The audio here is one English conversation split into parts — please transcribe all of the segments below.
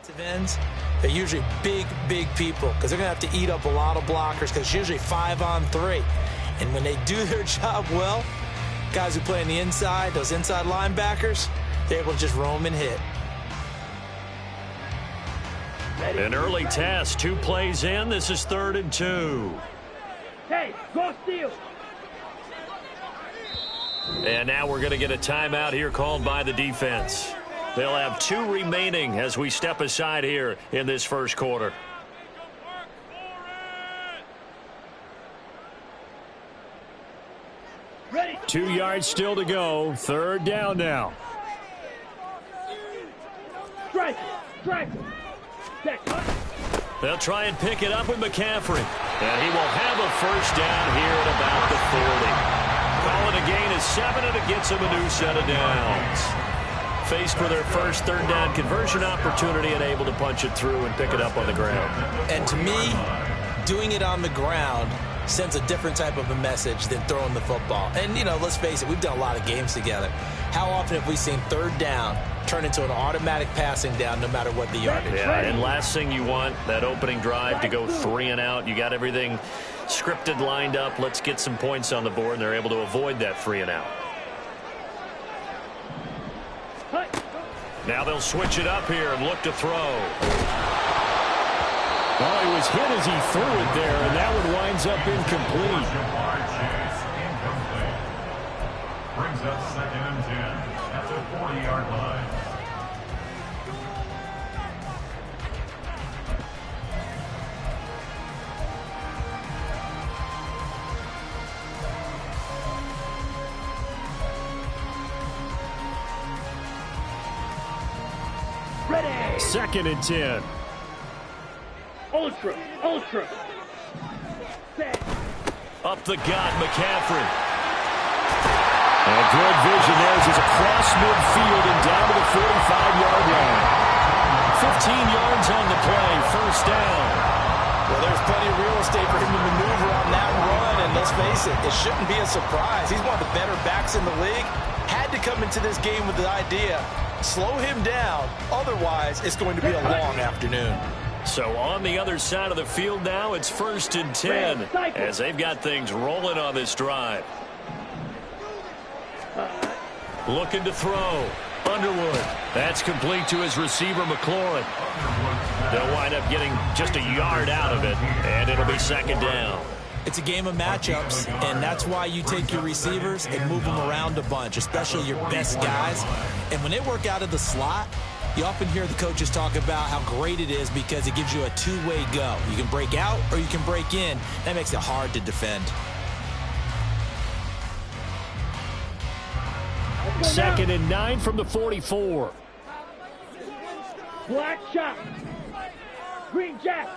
defensive ends, they're usually big people because they're going to have to eat up a lot of blockers because it's usually 5-on-3. And when they do their job well, guys who play on the inside, those inside linebackers, they're able to just roam and hit. An early test, 2 plays in. This is 3rd and 2. Hey, go steal. And now we're going to get a timeout here called by the defense. They'll have 2 remaining as we step aside here in this first quarter. Ready. 2 yards still to go. 3rd down now. Strike. They'll try and pick it up with McCaffrey. And he will have a first down here at about the 40. Call it a gain of 7, and it gets him a new set of downs. Faced for their first 3rd down conversion opportunity and able to punch it through and pick it up on the ground. And to me, doing it on the ground sends a different type of a message than throwing the football. And, you know, let's face it, we've done a lot of games together. How often have we seen 3rd down turn into an automatic passing down no matter what the yardage? Yeah, and last thing you want, that opening drive to go 3 and out. You got everything scripted, lined up. Let's get some points on the board, and they're able to avoid that 3 and out. Now they'll switch it up here and look to throw. Well, he was hit as he threw it there, and that one winds up incomplete. Brings up 2nd and 10 at the 40-yard line. Ready. 2nd and 10. Ultra. Set. Up the gut, McCaffrey. And good vision there as he's across midfield and down to the 45-yard line. 15 yards on the play, first down. Well, there's plenty of real estate for him to maneuver on that run, and let's face it, it shouldn't be a surprise. He's one of the better backs in the league. Had to come into this game with the idea, slow him down, otherwise it's going to be a long afternoon. So on the other side of the field now, it's 1st and 10 as they've got things rolling on this drive. Looking to throw. Underwood. That's complete to his receiver, McLaurin. They'll wind up getting just a yard out of it, and it'll be 2nd down. It's a game of matchups, and that's why you take your receivers and move them around a bunch, especially your best guys. And when they work out of the slot, you often hear the coaches talk about how great it is because it gives you a 2-way go. You can break out or you can break in. That makes it hard to defend. 2nd and 9 from the 44. Black shot. Green jack.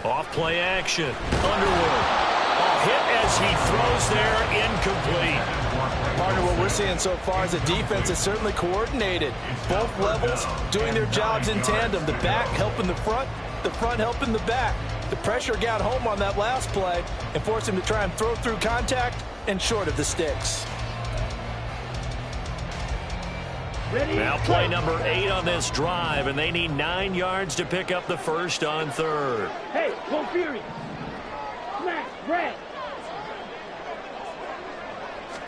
Off play action. Underwood. A hit as he throws there, incomplete. Partner, what we're seeing so far is the defense is certainly coordinated. Both levels doing their jobs in tandem. The back helping the front helping the back. The pressure got home on that last play and forced him to try and throw through contact and short of the sticks. Now play number 8 on this drive, and they need 9 yards to pick up the first on 3rd. Hey, go Fury. Smash, red.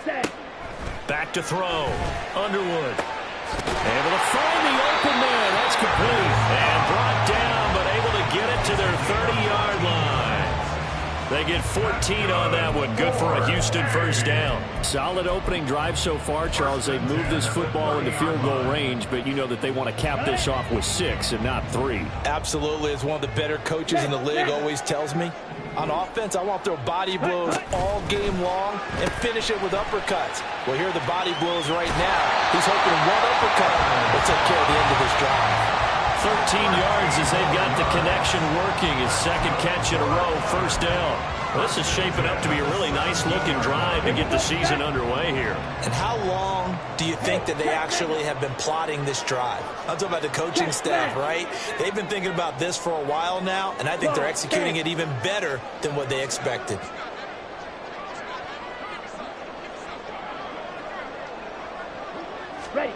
Set. Back to throw. Underwood. Able to find the open man. That's complete. And brought down, but able to get it to their 30-yard line. They get 14 on that one. Good for a Houston first down. Solid opening drive so far, Charles. They've moved this football into field goal range, but you know that they want to cap this off with 6 and not 3. Absolutely. As one of the better coaches in the league always tells me, on offense, I want to throw body blows all game long and finish it with uppercuts. Well, here are the body blows right now. He's hoping one uppercut will take care of the end of this drive. 13 yards as they've got the connection working. His 2nd catch in a row, first down. Well, this is shaping up to be a really nice-looking drive to get the season underway here. And how long do you think that they actually have been plotting this drive? I'm talking about the coaching staff, right? They've been thinking about this for a while now, and I think they're executing it even better than what they expected. Ready.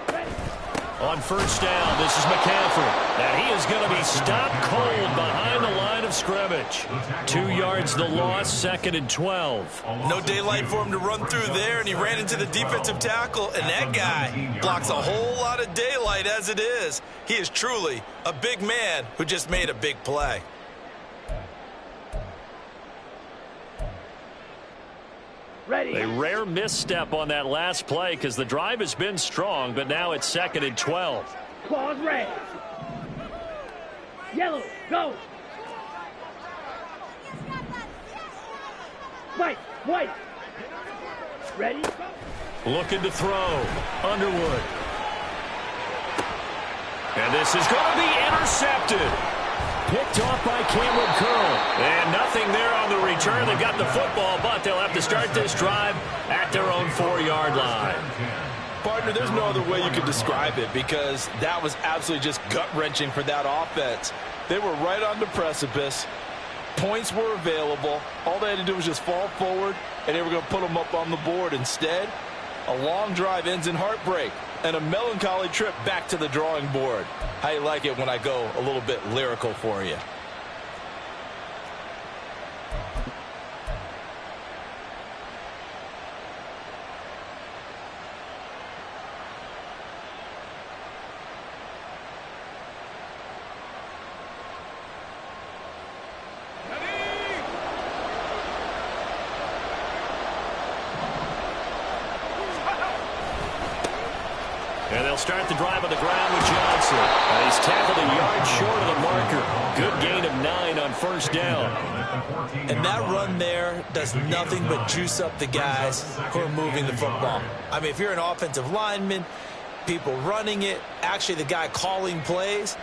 On first down, this is McCaffrey. And he is going to be stopped cold behind the line of scrimmage. 2 yards the loss, 2nd and 12. No daylight for him to run through there, and he ran into the defensive tackle, and that guy blocks a whole lot of daylight as it is. He is truly a big man who just made a big play. Ready. A rare misstep on that last play because the drive has been strong, but now it's 2nd and 12. Claws red. Yellow, go. White. Ready. Looking to throw. Underwood. And this is going to be intercepted. Picked off by Cameron Curl. And nothing there on the return. They've got the football, but they'll have to start this drive at their own 4-yard line. Partner, there's no other way you could describe it because that was absolutely just gut-wrenching for that offense. They were right on the precipice. Points were available. All they had to do was just fall forward, and they were going to put them up on the board. Instead, a long drive ends in heartbreak and a melancholy trip back to the drawing board. How you like it when I go a little bit lyrical for you? And they'll start the drive on the ground with Johnson. And he's tackled a yard short of the marker. Good gain of 9 on first down. And that run there does nothing but juice up the guys who are moving the football. I mean, if you're an offensive lineman, people running it, actually the guy calling plays,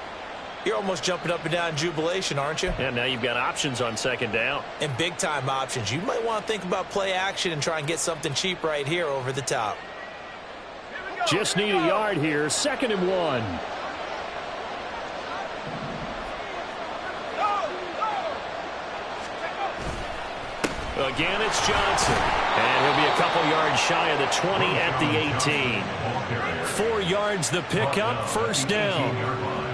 you're almost jumping up and down in jubilation, aren't you? And now you've got options on 2nd down. And big-time options. You might want to think about play action and try and get something cheap right here over the top. Just need a yard here, 2nd and 1. Again, it's Johnson. And he'll be a couple yards shy of the 20 at the 18. 4 yards the pickup, first down.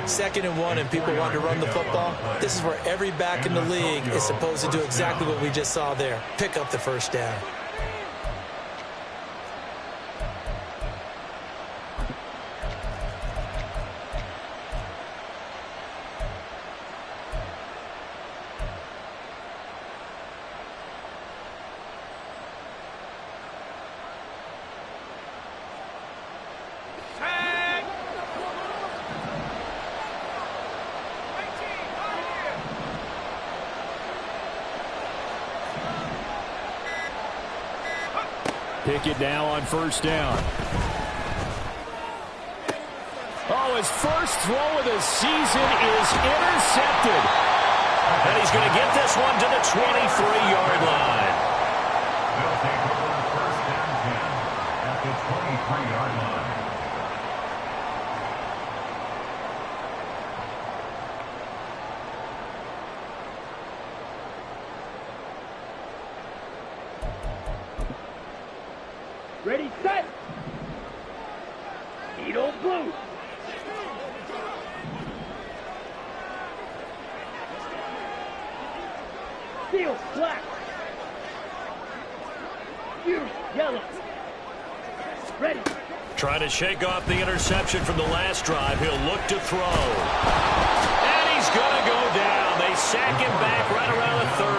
2nd and 1, and people want to run the football. This is where every back in the league is supposed to do exactly what we just saw there. Pick up the first down. Pick it now on first down. Oh, his first throw of the season is intercepted. And he's going to get this one to the 23-yard line. They'll take over first and 10 at the 23-yard line. Ready, set. Eagle blue. Steel black. You yellow. Ready. Trying to shake off the interception from the last drive. He'll look to throw. And he's going to go down. They sack him back right around the 30.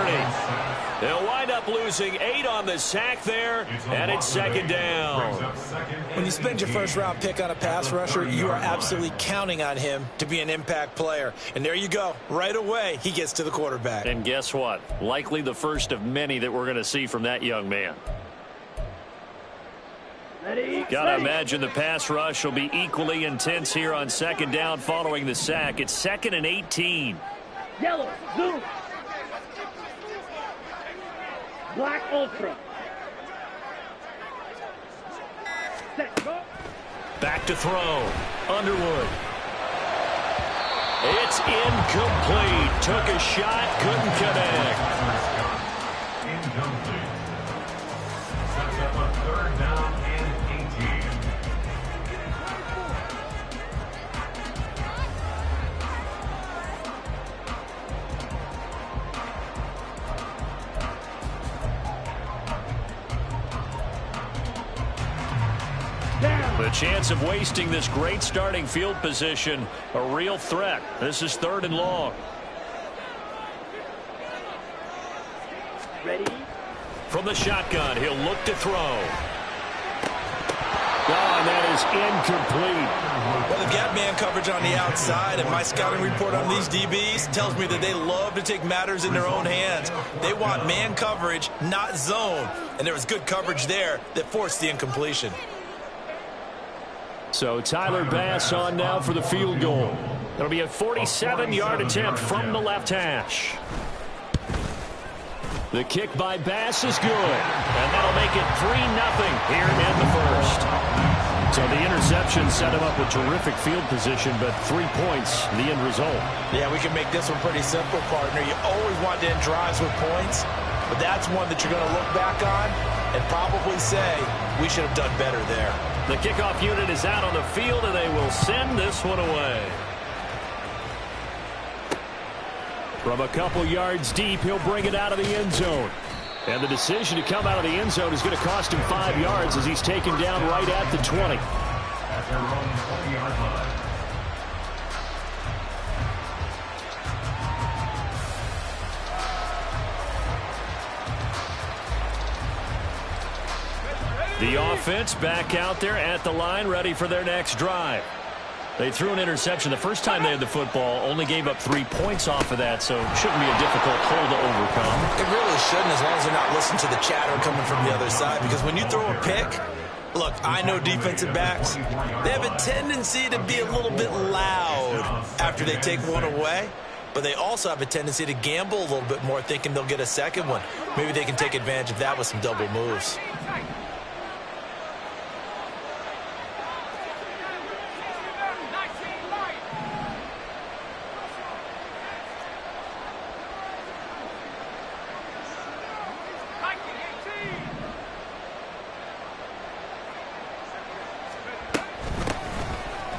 They'll wind up losing 8 on the sack there, and it's 2nd down. When you spend your first-round pick on a pass rusher, you are absolutely counting on him to be an impact player. And there you go. Right away, he gets to the quarterback. And guess what? Likely the first of many that we're going to see from that young man. Ready. Got to imagine the pass rush will be equally intense here on 2nd down following the sack. It's 2nd and 18. Yellow, zoom. Black ultra. Set, go. Back to throw. Underwood. It's incomplete. Took a shot, couldn't connect. Incomplete. Sets up a 3rd down and 18. chance of wasting this great starting field position. A real threat. This is 3rd and long. Ready? From the shotgun, he'll look to throw. And that is incomplete. Well, they've got man coverage on the outside, and my scouting report on these DBs tells me that they love to take matters in their own hands. They want man coverage, not zone. And there was good coverage there that forced the incompletion. So Tyler Bass on now for the field goal. It'll be a 47-yard attempt from the left hash. The kick by Bass is good, and that'll make it 3-0 here in the first. So the interception set him up with terrific field position, but 3 points, the end result. Yeah, we can make this one pretty simple, partner. You always want to end drives with points, but that's one that you're going to look back on and probably say, we should have done better there. The kickoff unit is out on the field, and they will send this one away. From a couple yards deep, he'll bring it out of the end zone. And the decision to come out of the end zone is going to cost him 5 yards as he's taken down right at the 20. At their own 20-yard line. The offense back out there at the line, ready for their next drive. They threw an interception the first time they had the football, only gave up 3 points off of that, so it shouldn't be a difficult hole to overcome. It really shouldn't, as long as they're not listening to the chatter coming from the other side, because when you throw a pick, look, I know defensive backs, they have a tendency to be a little bit loud after they take one away, but they also have a tendency to gamble a little bit more, thinking they'll get a second one. Maybe they can take advantage of that with some double moves.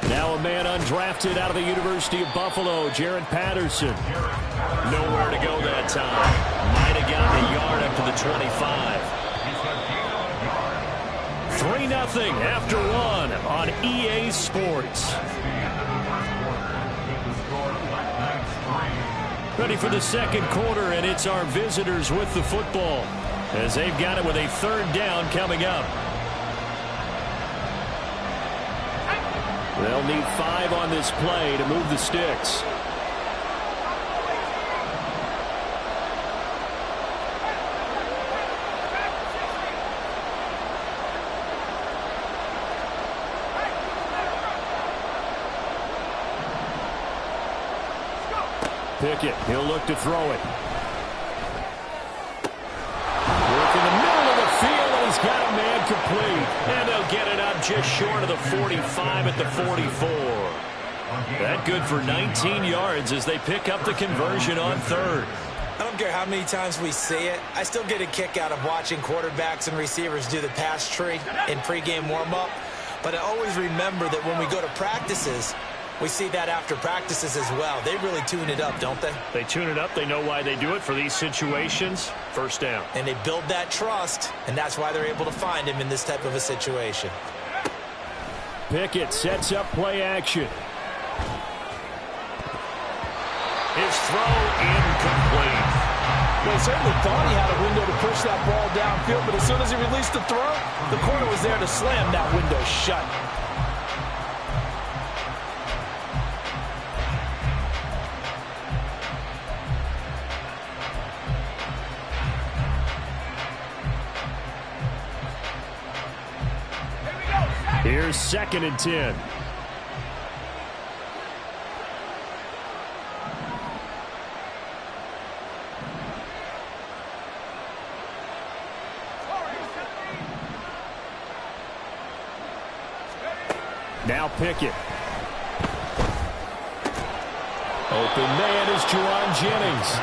Now a man undrafted out of the University of Buffalo, Jared Patterson. Nowhere to go that time. Might have gotten a yard up to the 25. 3-0 after one on EA Sports. Ready for the second quarter, and it's our visitors with the football as they've got it with a 3rd down coming up. They'll need 5 on this play to move the sticks. Pickett, he'll look to throw it. Work in the middle of the field, and he's got a man complete. And they'll get it up just short of the 45 at the 44. That good for 19 yards as they pick up the conversion on 3rd. I don't care how many times we see it. I still get a kick out of watching quarterbacks and receivers do the pass tree in pregame warm-up. But I always remember that when we go to practices, we see that after practices as well. They really tune it up, don't they? They tune it up. They know why they do it for these situations. 1st down. And they build that trust, and that's why they're able to find him in this type of a situation. Pickett sets up play action. His throw incomplete. Well, he certainly thought he had a window to push that ball downfield, but as soon as he released the throw, the corner was there to slam that window shut. Here's 2nd and 10. Now Pickett. Open man is Juwan Jennings.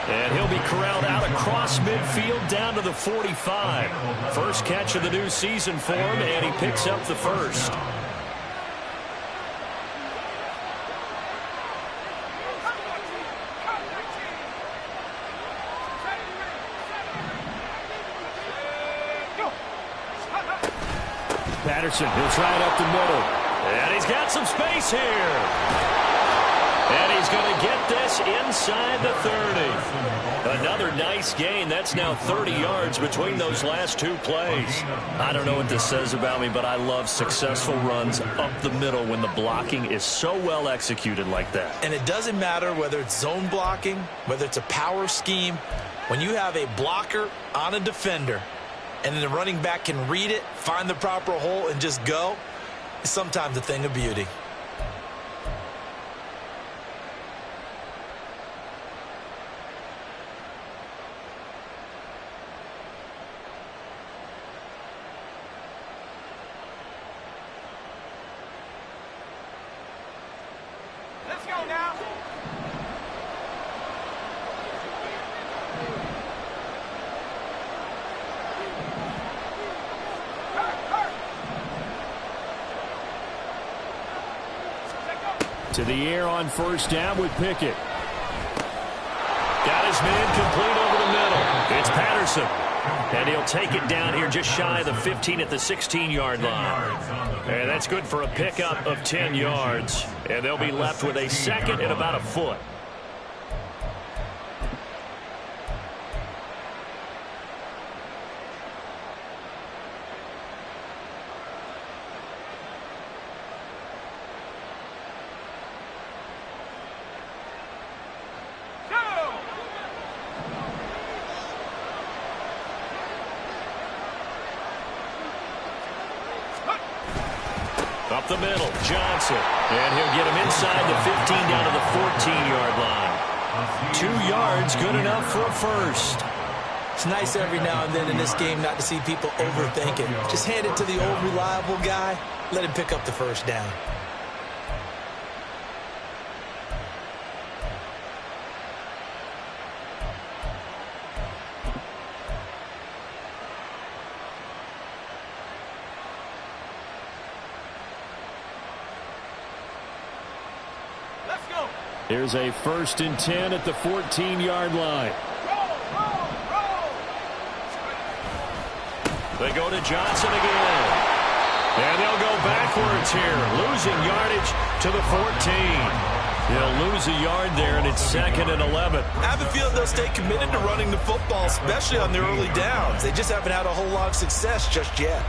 And he'll be corralled out across midfield down to the 45. First catch of the new season for him, and he picks up the 1st. Patterson, he'll try it up the middle. And he's got some space here. And he's going to get this inside the 30. Another nice gain. That's now 30 yards between those last two plays. I don't know what this says about me, but I love successful runs up the middle when the blocking is so well executed like that. And it doesn't matter whether it's zone blocking, whether it's a power scheme. When you have a blocker on a defender and then the running back can read it, find the proper hole, and just go, it's sometimes a thing of beauty. Let's go now. To the air on first down with Pickett. Got his man complete over the middle. It's Patterson. And he'll take it down here just shy of the 15 at the 16-yard line. And that's good for a pickup of 10 yards. And they'll be left with a second and about a foot. Up the middle, Johnson. And he'll get him inside the 15 down to the 14-yard line. 2 yards, good enough for a first. It's nice every now and then in this game not to see people overthink it. Just hand it to the old reliable guy. Let him pick up the first down. Here's a 1st and 10 at the 14-yard line. They go to Johnson again. And they'll go backwards here, losing yardage to the 14. They'll lose a yard there, and it's 2nd and 11. I have a feeling they'll stay committed to running the football, especially on the early downs. They just haven't had a whole lot of success just yet.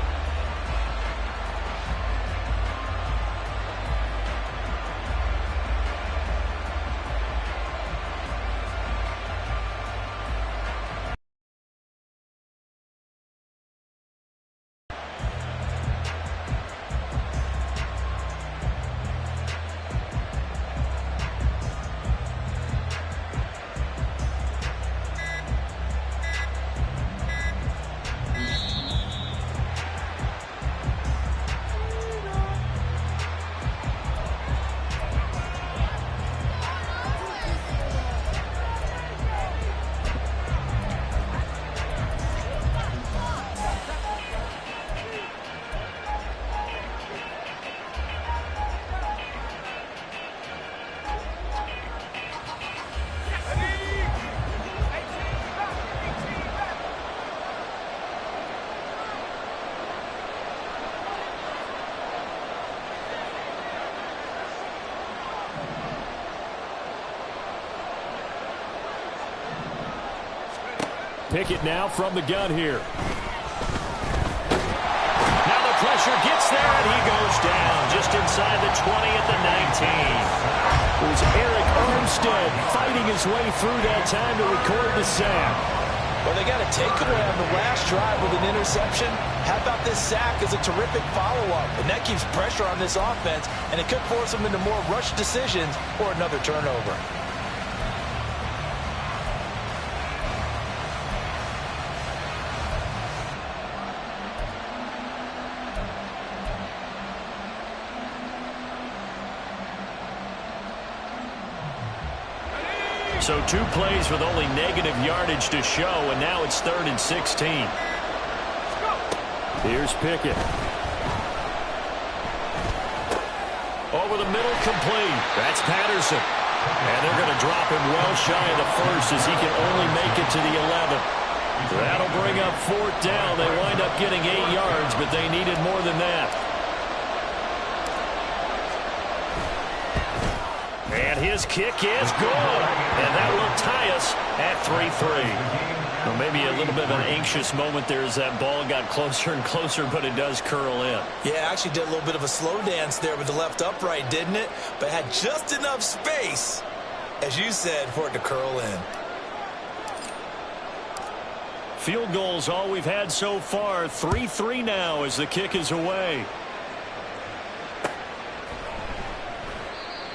Pickett now from the gun here. Now the pressure gets there, and he goes down just inside the 20 at the 19. It was Eric Armstead fighting his way through that time to record the sack. Well, they got a takeaway on the last drive with an interception. How about this sack as a terrific follow-up? And that keeps pressure on this offense, and it could force them into more rush decisions or another turnover. So 2 plays with only negative yardage to show, and now it's 3rd and 16. Here's Pickett. Over the middle, complete. That's Patterson. And they're going to drop him well shy of the 1st as he can only make it to the 11. That'll bring up 4th down. They wind up getting 8 yards, but they needed more than that. And his kick is good. And that will tie us at 3-3. Well, maybe a little bit of an anxious moment there as that ball got closer and closer, but it does curl in. Yeah, actually did a little bit of a slow dance there with the left upright, didn't it? But had just enough space, as you said, for it to curl in. Field goal's all we've had so far. 3-3 now as the kick is away.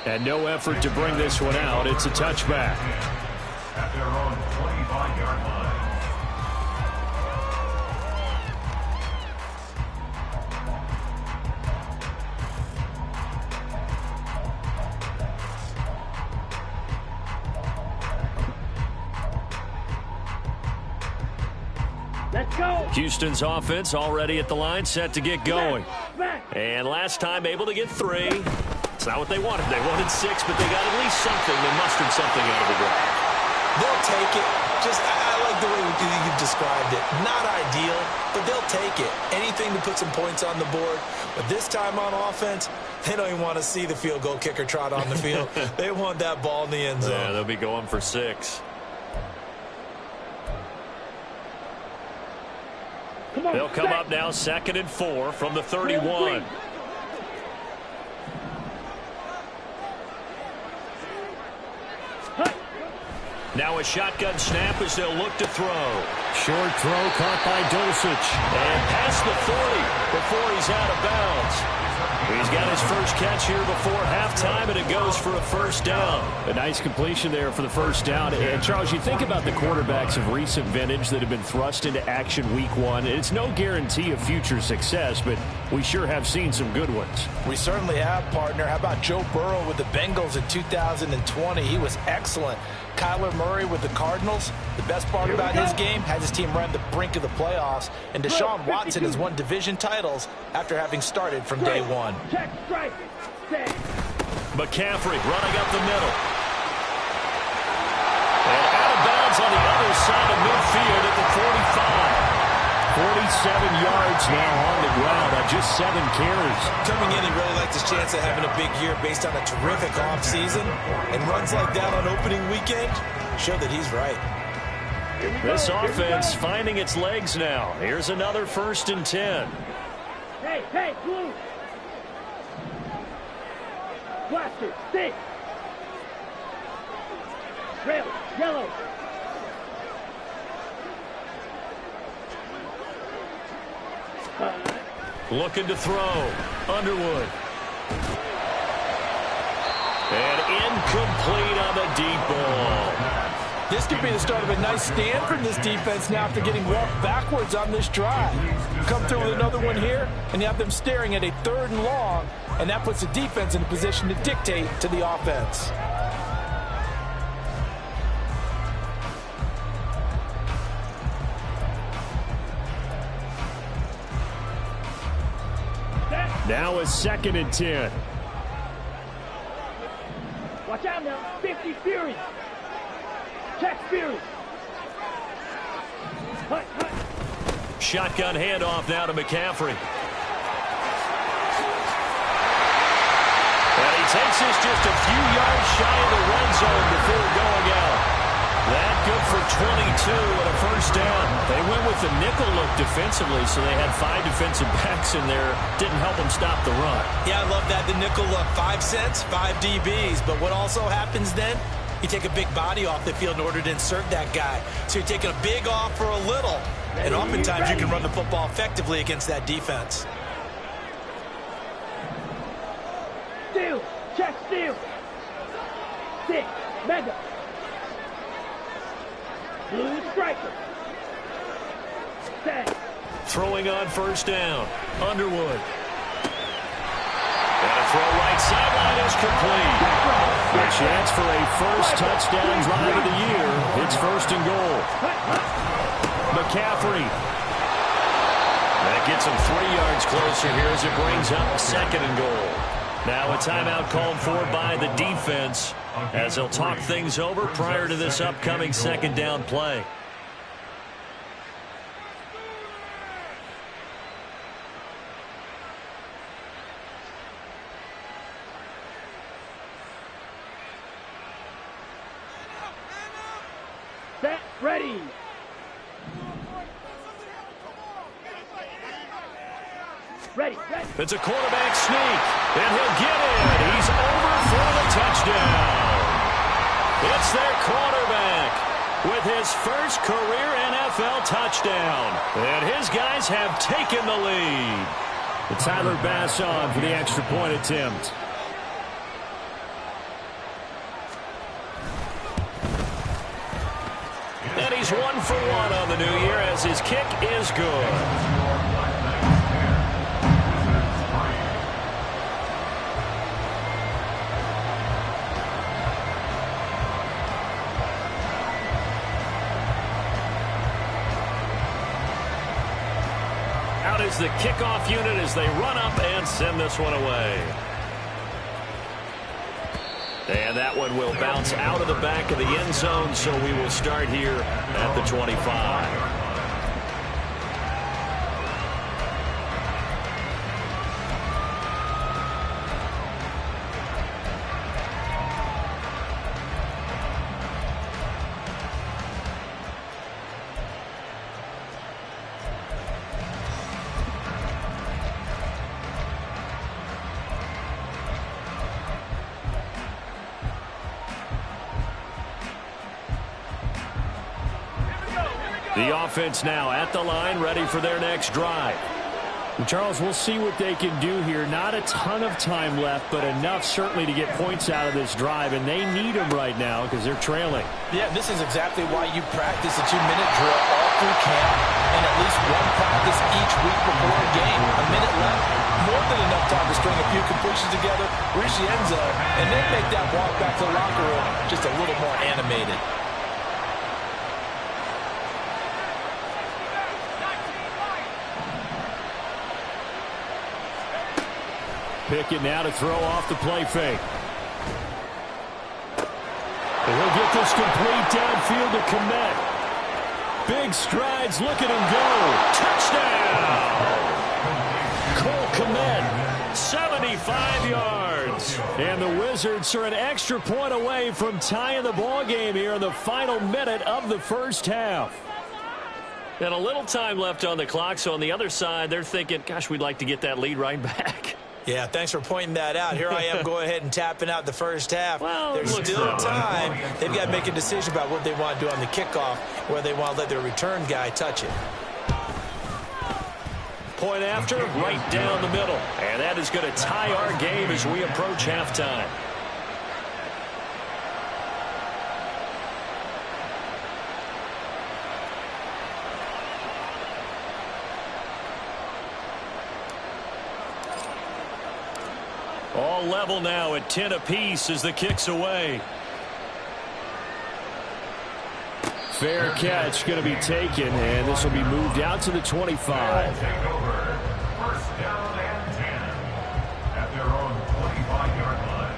And no effort to bring this one out. It's a touchback. At their own 25-yard line. Let's go. Houston's offense already at the line, set to get going. And last time able to get 3. It's not what they wanted. They wanted 6, but they got at least something. They mustered something out of the drive. They'll take it. I like the way you've described it. Not ideal, but they'll take it. Anything to put some points on the board. But this time on offense, they don't even want to see the field goal kicker trot on the field. They want that ball in the end zone. Yeah, they'll be going for 6. They'll come up now 2nd and 4 from the 31. Now a shotgun snap as they'll look to throw. Short throw caught by Dulcich. And past the 40 before he's out of bounds. He's got his first catch here before halftime, and it goes for a 1st down. A nice completion there for the 1st down. And, Charles, you think about the quarterbacks of recent vintage that have been thrust into action week 1. It's no guarantee of future success, but we sure have seen some good ones. We certainly have, partner. How about Joe Burrow with the Bengals in 2020? He was excellent. Kyler Murray with the Cardinals. The best part about his game has his team right on the brink of the playoffs. And Deshaun Watson has won division titles after having started from day 1. Check, strike, set. McCaffrey running up the middle. And out of bounds on the other side of midfield at the 45. 47 yards now on the ground on just 7 carries. Coming in, he really liked his chance of having a big year based on a terrific offseason. And runs like that on opening weekend show that he's right. This offense finding its legs now. Here's another 1st and 10. Hey, blue. Blaster, stick. Red, yellow. Looking to throw. Underwood. And incomplete on the deep ball. This could be the start of a nice stand from this defense now after getting walked backwards on this drive. Come through with another one here, and you have them staring at a 3rd and long, and that puts the defense in a position to dictate to the offense. Now a 2nd and 10. Watch out now. 50 Fury. Check Fury. Hut. Shotgun handoff now to McCaffrey. And he takes this just a few yards shy of the red zone before going out. That good for 22 and a 1st down. They went with the nickel look defensively, so they had 5 defensive backs in there. Didn't help them stop the run. Yeah, I love that. The nickel look, 5 cents, 5 DBs. But what also happens then? You take a big body off the field in order to insert that guy. So you're taking a big off for a little. And oftentimes you can run the football effectively against that defense. Steal. Check steal. Stick. Mega. Blue striker. Set. Throwing on 1st down. Underwood. And a throw right sideline is complete. A chance for a first touchdown drive of the year. It's 1st and goal. McCaffrey. That gets him 3 yards closer here as it brings up 2nd and goal. Now a timeout called for by the defense as they'll talk things over prior to this upcoming 2nd down play. Ready. Ready. It's a quarterback sneak, and he'll get it. He's over for the touchdown. It's their quarterback with his first career NFL touchdown. And his guys have taken the lead. Tyler Bass on for the extra point attempt. And he's 1 for 1 on the new year as his kick is good. Out is the kickoff unit as they run up and send this one away. And that one will bounce out of the back of the end zone, so we will start here at the 25. The offense now at the line, ready for their next drive. And Charles, we'll see what they can do here. Not a ton of time left, but enough certainly to get points out of this drive, and they need them right now because they're trailing. Yeah, this is exactly why you practice a 2-minute drill all through camp and at least one practice each week before a game. A minute left, more than enough time to string a few completions together, reach the end zone, and then make that walk back to the locker room just a little more animated. Pickett now to throw off the play fake. And he'll get this complete downfield to Komet. Big strides, look at him go. Touchdown! Cole Komet, 75 yards. And the Wizards are an extra point away from tying the ball game here in the final minute of the first half. And a little time left on the clock, so on the other side, they're thinking, gosh, we'd like to get that lead right back. Yeah, thanks for pointing that out. Here I am going ahead and tapping out the first half. Well, there's still time. They've got to make a decision about what they want to do on the kickoff, where they want to let their return guy touch it. Point after, right down the middle. And that is going to tie our game as we approach halftime. All level now at 10 apiece as the kick's away. Fair catch going to be taken, and this will be moved out to the 25. Take over. First down and 10 at their own 25-yard line.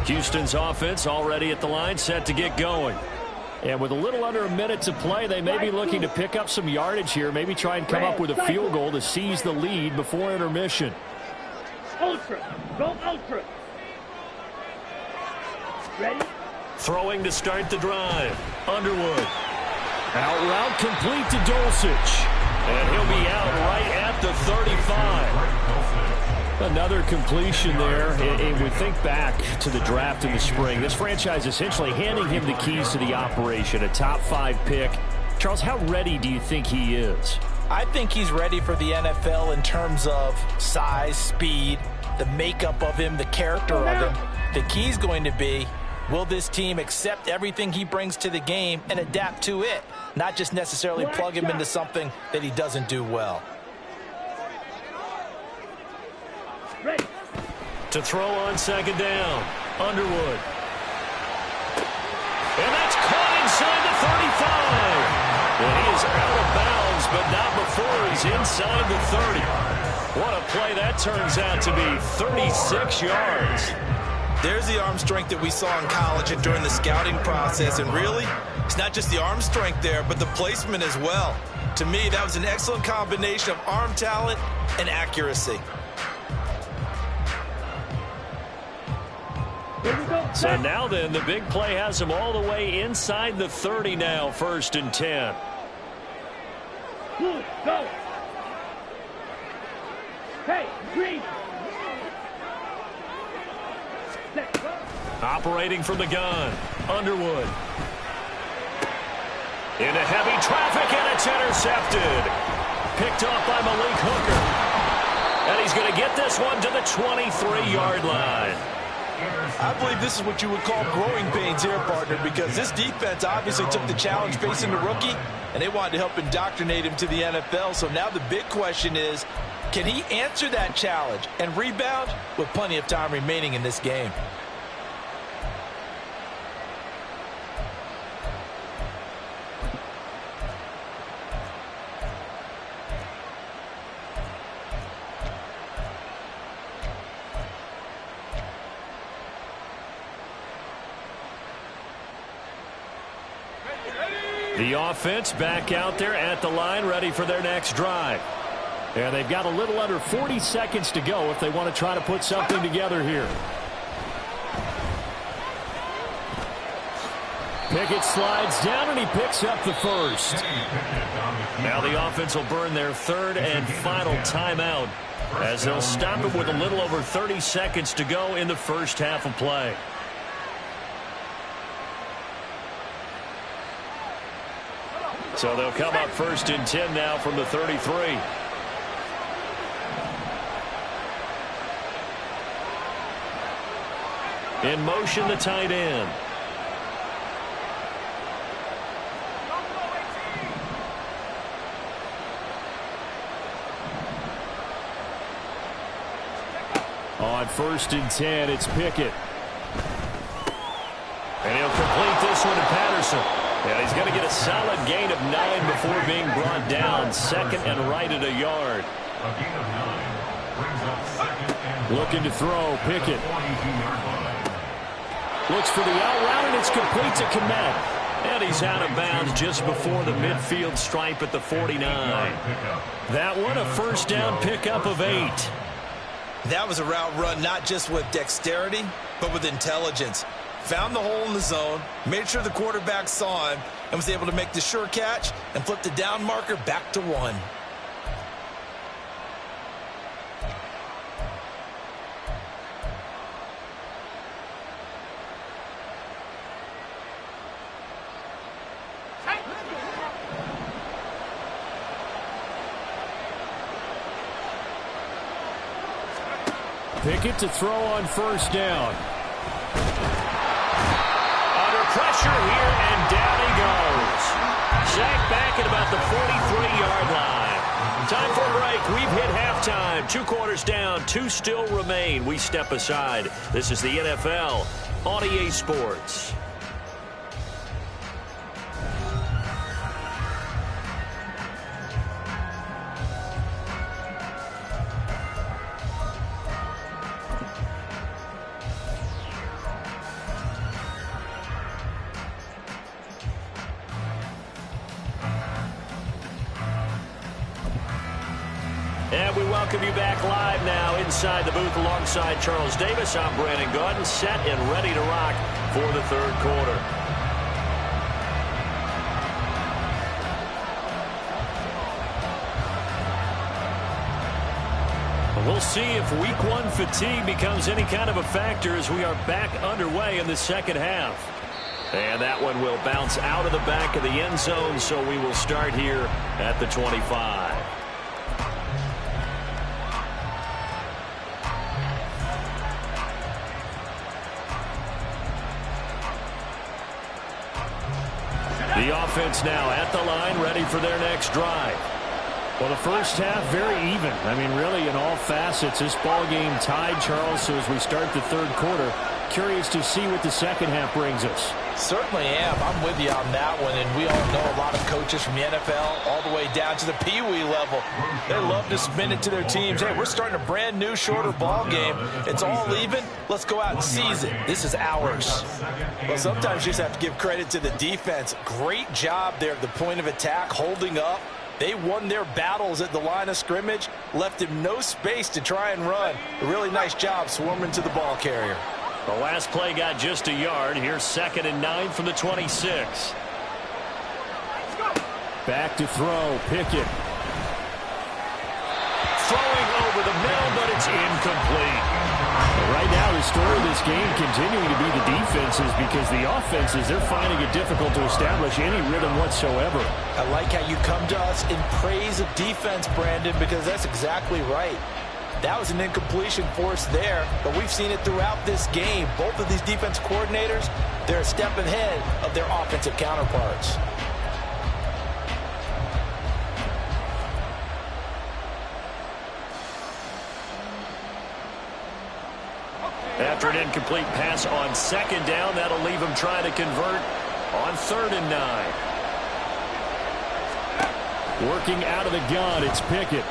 Houston's offense already at the line, set to get going. And with a little under a minute to play, they may be looking to pick up some yardage here, maybe try and come up with a field goal to seize the lead before intermission. Ultra. Go ultra. Ready? Throwing to start the drive. Underwood. Out route complete to Dulcich. And he'll be out right at the 35. Another completion there, and we think back to the draft in the spring. This franchise essentially handing him the keys to the operation, a top-5 pick. Charles, how ready do you think he is? I think he's ready for the NFL in terms of size, speed, the makeup of him, the character of him. The key's going to be, will this team accept everything he brings to the game and adapt to it, not just necessarily plug him into something that he doesn't do well. Ready. To throw on second down. Underwood. And that's caught inside the 35. And he is out of bounds, but not before he's inside the 30. What a play that turns out to be, 36 yards. There's the arm strength that we saw in college and during the scouting process, and really, It's not just the arm strength there, but the placement as well. To me, that was an excellent combination of arm talent and accuracy. So now then, the big play has him all the way inside the 30 now, 1st and 10. Go. Hey, green. Operating from the gun, Underwood. Into heavy traffic, and it's intercepted. Picked off by Malik Hooker. And he's going to get this one to the 23-yard line. I believe this is what you would call growing pains here, partner, because this defense obviously took the challenge facing the rookie, and they wanted to help indoctrinate him to the NFL. So now the big question is, can he answer that challenge and rebound with plenty of time remaining in this game? The offense back out there at the line, ready for their next drive. And they've got a little under 40 seconds to go if they want to try to put something together here. Pickett slides down, and he picks up the first. Now the offense will burn their 3rd and final timeout as they'll stop it with a little over 30 seconds to go in the first half of play. So they'll come up 1st and 10 now from the 33. In motion, the tight end. On 1st and 10, it's Pickett. And he'll complete this one to Patterson. And he's going to get a solid gain of 9 before being brought down. 2nd and right at a yard. A gain of 9 brings up 2nd and looking to throw. Pickett looks for the out route, and it's complete to Komet. And he's out of bounds just before the midfield stripe at the 49. That one a 1st down pickup of 8. That was a route run not just with dexterity, but with intelligence. Found the hole in the zone, made sure the quarterback saw him, and was able to make the sure catch and flip the down marker back to 1. Pickett to throw on 1st down. Pressure here, and down he goes. Sacked back at about the 43-yard line. Time for a break. We've hit halftime. 2 quarters down, 2 still remain. We step aside. This is the NFL on EA Sports. And we welcome you back live now inside the booth alongside Charles Davis. I'm Brandon Gaudin, set and ready to rock for the 3rd quarter. We'll see if week 1 fatigue becomes any kind of a factor as we are back underway in the 2nd half. And that one will bounce out of the back of the end zone, so we will start here at the 25. The offense now at the line, ready for their next drive. Well, the first half, very even. I mean, really, in all facets, this ball game tied, Charles. So as we start the 3rd quarter, curious to see what the second half brings us. Certainly am. I'm with you on that one, and we all know a lot of coaches from the NFL all the way down to the Pee Wee level. They love to spin it to their teams. Hey, we're starting a brand new, shorter ball game. It's all even. Let's go out and seize it. This is ours. Well, sometimes you just have to give credit to the defense. Great job there at the point of attack, holding up. They won their battles at the line of scrimmage, left him no space to try and run. A really nice job swarming to the ball carrier. The last play got just a yard. Here's 2nd and 9 from the 26. Back to throw. Pickett. Throwing over the middle, but it's incomplete. Right now, the story of this game continuing to be the defenses, because the offenses, they're finding it difficult to establish any rhythm whatsoever. I like how you come to us in praise of defense, Brandon, because that's exactly right. That was an incompletion force there, but we've seen it throughout this game. Both of these defense coordinators, they're a step ahead of their offensive counterparts. After an incomplete pass on 2nd down, that'll leave him trying to convert on 3rd and 9. Working out of the gun, it's Pickett.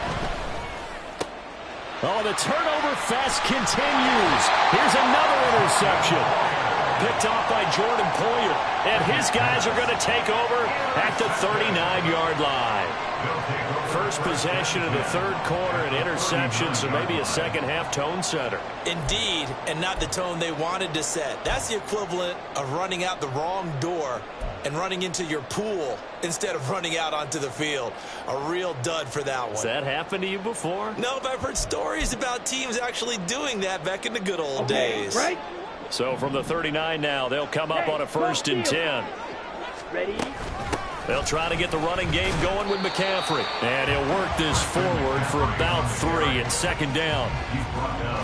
Oh, the turnover fest continues. Here's another interception. Picked off by Jordan Poyer. And his guys are going to take over at the 39-yard line. First possession of the 3rd quarter, an interception, so maybe a second-half tone setter. Indeed, and not the tone they wanted to set. That's the equivalent of running out the wrong door and running into your pool instead of running out onto the field. A real dud for that one. Has that happened to you before? No, but I've heard stories about teams actually doing that back in the good old days. Right? So from the 39 now, they'll come up on a 1st and 10. Ready? They'll try to get the running game going with McCaffrey. And he'll work this forward for about 3 and 2nd down.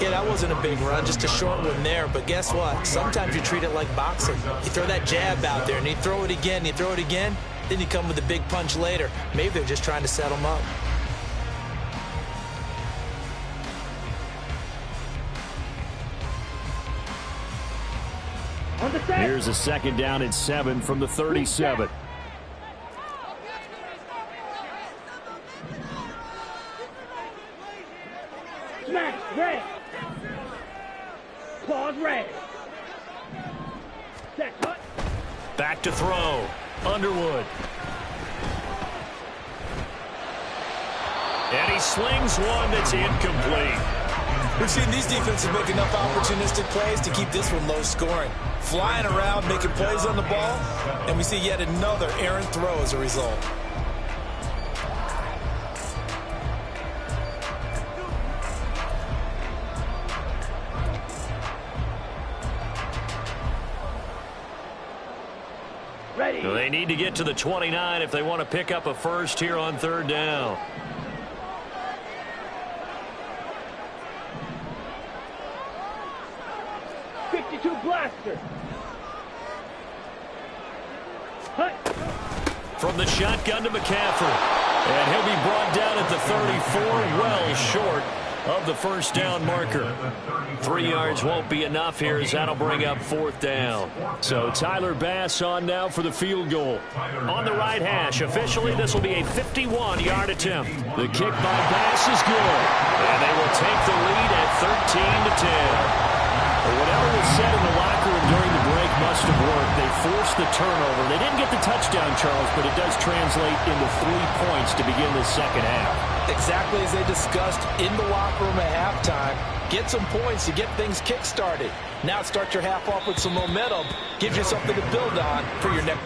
Yeah, that wasn't a big run, just a short one there. But guess what? Sometimes you treat it like boxing. You throw that jab out there, and you throw it again, and you throw it again. Then you come with a big punch later. Maybe they're just trying to set them up. Here's a 2nd down and 7 from the 37. Smash, red. Claws, red. Set, cut. Back to throw. Underwood. And he slings one that's incomplete. We've seen these defenses make enough opportunistic plays to keep this one low scoring. Flying around, making plays on the ball, and we see yet another errant throw as a result. Ready. So they need to get to the 29 if they want to pick up a first here on 3rd down. Blaster. Hut. From the shotgun to McCaffrey. And he'll be brought down at the 34, well short of the 1st down marker. 3 yards won't be enough here, as that'll bring up 4th down. So Tyler Bass on now for the field goal. On the right hash, officially this will be a 51-yard attempt. The kick by Bass is good. And they will take the lead at 13-10. Whatever was said in the locker room during the break must have worked. They forced the turnover. They didn't get the touchdown, Charles, but it does translate into 3 points to begin the second half. Exactly as they discussed in the locker room at halftime. Get some points to get things kick-started. Now start your half off with some momentum. Gives you something to build on for your next.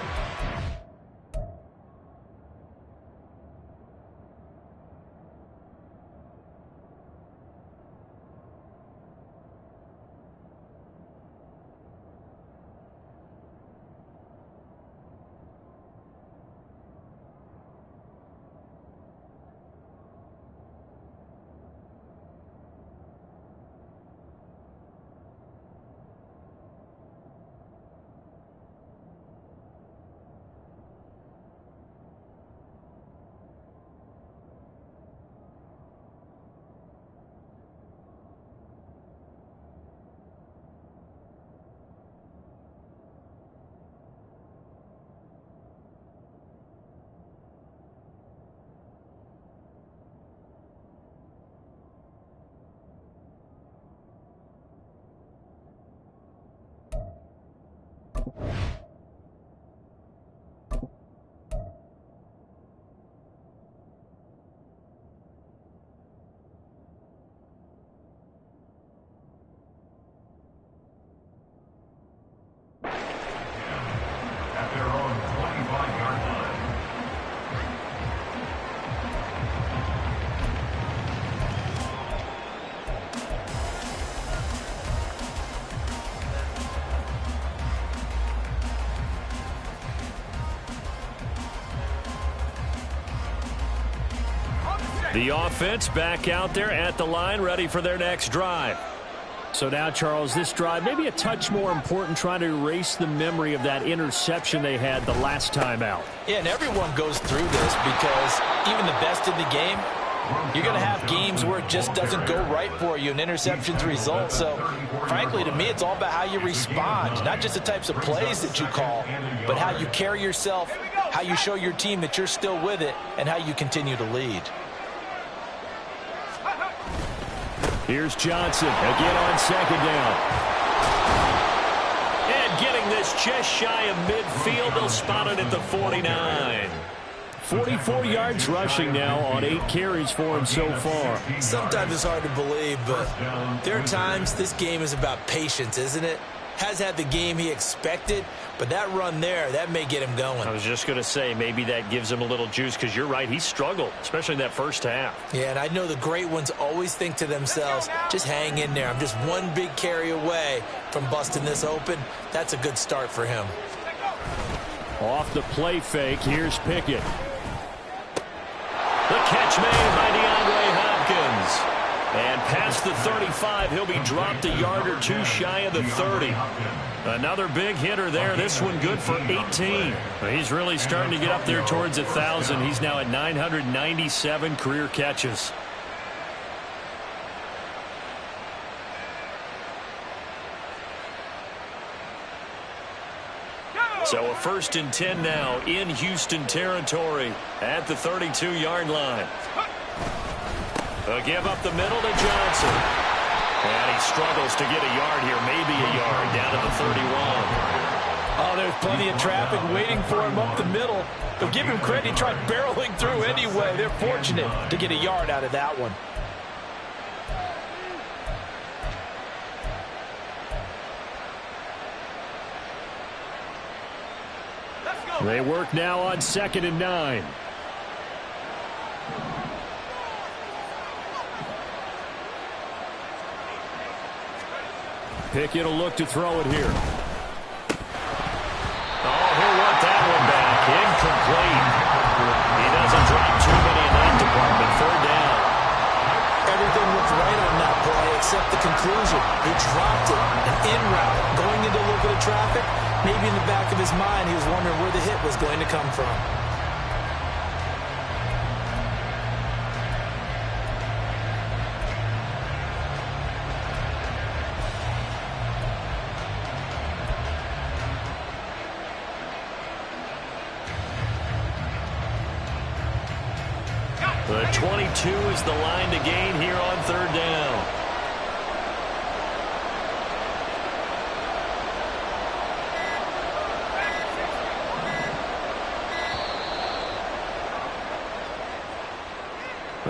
At their own 25-yard line. The offense back out there at the line, ready for their next drive. So now, Charles, this drive maybe a touch more important, trying to erase the memory of that interception they had the last time out. Yeah, and everyone goes through this because even the best in the game, you're going to have games where it just doesn't go right for you and interceptions result. So, frankly, to me, it's all about how you respond, not just the types of plays that you call, but how you carry yourself, how you show your team that you're still with it, and how you continue to lead. Here's Johnson again on second down. And getting this just shy of midfield, they'll spot it at the 49. 44 yards rushing now on 8 carries for him so far. Sometimes it's hard to believe, but there are times this game is about patience, isn't it? Has had the game he expected, but that run there, that may get him going. I was just going to say, maybe that gives him a little juice, because you're right, he struggled, especially in that first half. Yeah, and I know the great ones always think to themselves, just hang in there. I'm just one big carry away from busting this open. That's a good start for him. Off the play fake, here's Pickett. The catch made by DeAndre Hopkins. And past the 35, he'll be dropped a yard or two shy of the 30. Another big hitter there. This one good for 18. He's really starting to get up there towards 1,000. He's now at 997 career catches. So a 1st and 10 now in Houston territory at the 32-yard line. A give up the middle to Johnson. And he struggles to get a yard here, maybe a yard, down to the 31. Oh, there's plenty of traffic waiting for him up the middle. But give him credit, he tried barreling through anyway. They're fortunate to get a yard out of that one. They work now on 2nd and 9. Pickett will look to throw it here. Oh, he'll want that one back. Incomplete. He doesn't drop too many in that department. 3rd down. Everything looked right on that play except the conclusion. He dropped it, an in route, going into a little bit of traffic. Maybe in the back of his mind, he was wondering where the hit was going to come from. The 22 is the line to gain here on 3rd down.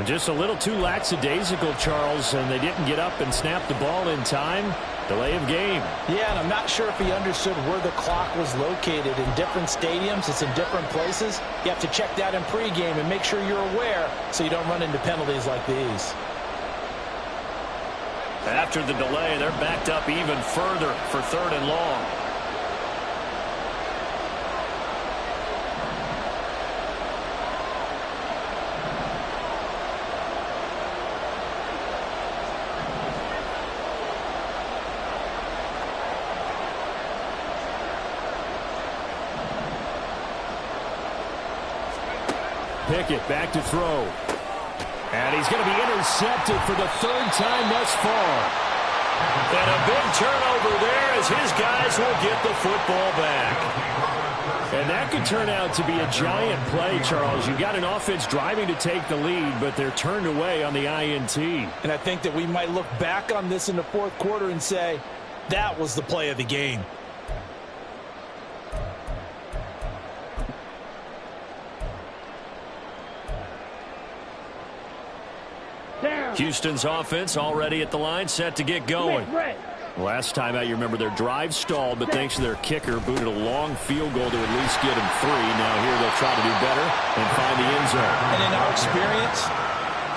Just a little too lackadaisical, Charles, and they didn't get up and snap the ball in time. Delay of game. Yeah, and I'm not sure if he understood where the clock was located. In different stadiums, it's in different places. You have to check that in pregame and make sure you're aware so you don't run into penalties like these. After the delay, they're backed up even further for 3rd and long. Pickett back to throw. And he's going to be intercepted for the 3rd time thus far. And a big turnover there as his guys will get the football back. And that could turn out to be a giant play, Charles. You've got an offense driving to take the lead, but they're turned away on the INT. And I think that we might look back on this in the 4th quarter and say, that was the play of the game. Houston's offense already at the line, set to get going. Last time out, you remember their drive stalled, but thanks to their kicker, booted a long field goal to at least get them 3. Now here they'll try to do better and find the end zone. And in our experience,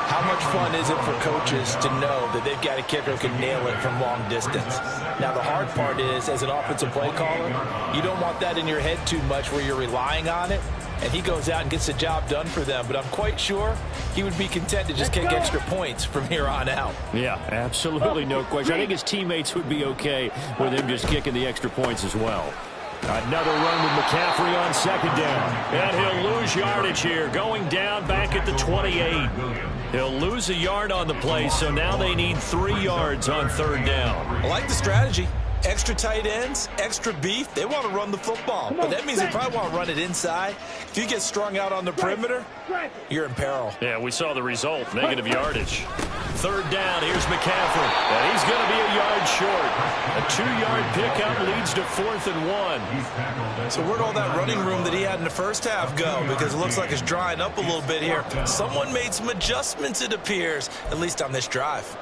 how much fun is it for coaches to know that they've got a kicker who can nail it from long distance? Now, the hard part is, as an offensive play caller, you don't want that in your head too much where you're relying on it, and he goes out and gets the job done for them. But I'm quite sure he would be content to just kick extra points from here on out. Yeah, absolutely no question. I think his teammates would be okay with him just kicking the extra points as well. Another run with McCaffrey on second down. And he'll lose yardage here, going down back at the 28. He'll lose a yard on the play, so now they need 3 yards on third down. I like the strategy. Extra tight ends, extra beef. They want to run the football, but that means they probably want to run it inside. If you get strung out on the perimeter, you're in peril. Yeah, we saw the result, negative yardage. Third down, here's McCaffrey, and he's going to be a yard short. A 2-yard pickup leads to 4th and 1. So where'd all that running room that he had in the first half go? Because it looks like it's drying up a little bit here. Someone made some adjustments, it appears, at least on this drive.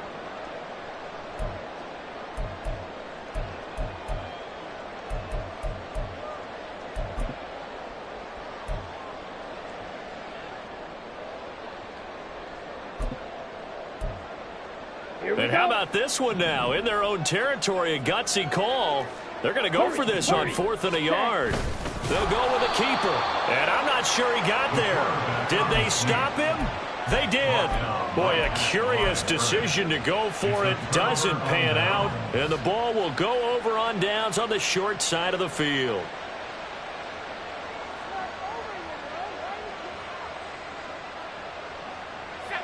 And how about this one now? In their own territory, a gutsy call. They're going to go for this on 4th and a yard. They'll go with a keeper. And I'm not sure he got there. Did they stop him? They did. Boy, a curious decision to go for it. Doesn't pan out. And the ball will go over on downs on the short side of the field.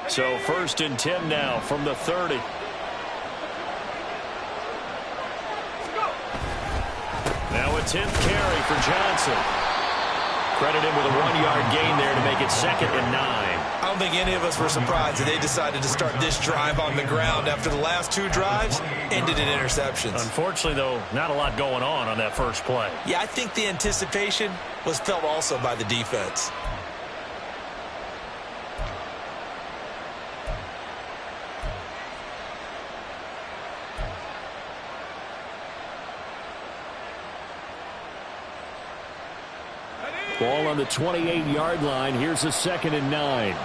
So 1st and 10 now from the 30. Now a 10th carry for Johnson. Credit him with a 1-yard gain there to make it 2nd and 9. I don't think any of us were surprised that they decided to start this drive on the ground after the last 2 drives ended in interceptions. Unfortunately, though, not a lot going on that first play. Yeah, I think the anticipation was felt also by the defense. Ball on the 28-yard line. Here's a 2nd and 9.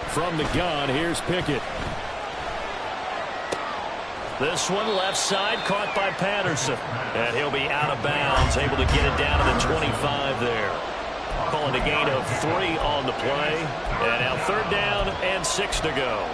From the gun, here's Pickett. This one left side, caught by Patterson. And he'll be out of bounds, able to get it down to the 25 there. Calling a gain of 3 on the play. And now 3rd down and 6 to go.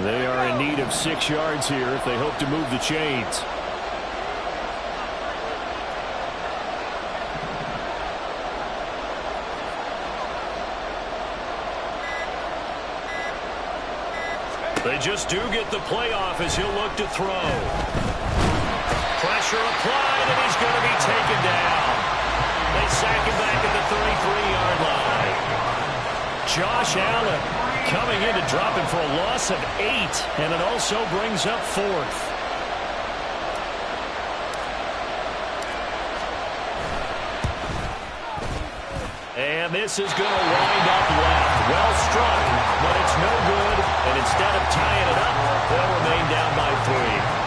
They are in need of 6 yards here if they hope to move the chains. They just do get the playoff as he'll look to throw. Pressure applied, and he's going to be taken down. They sack him back at the 33-yard line. Josh Allen coming in to drop him for a loss of 8, and it also brings up 4th. And this is going to wind up left. Well struck, but it's no good. And instead of tying it up, they'll remain down by 3.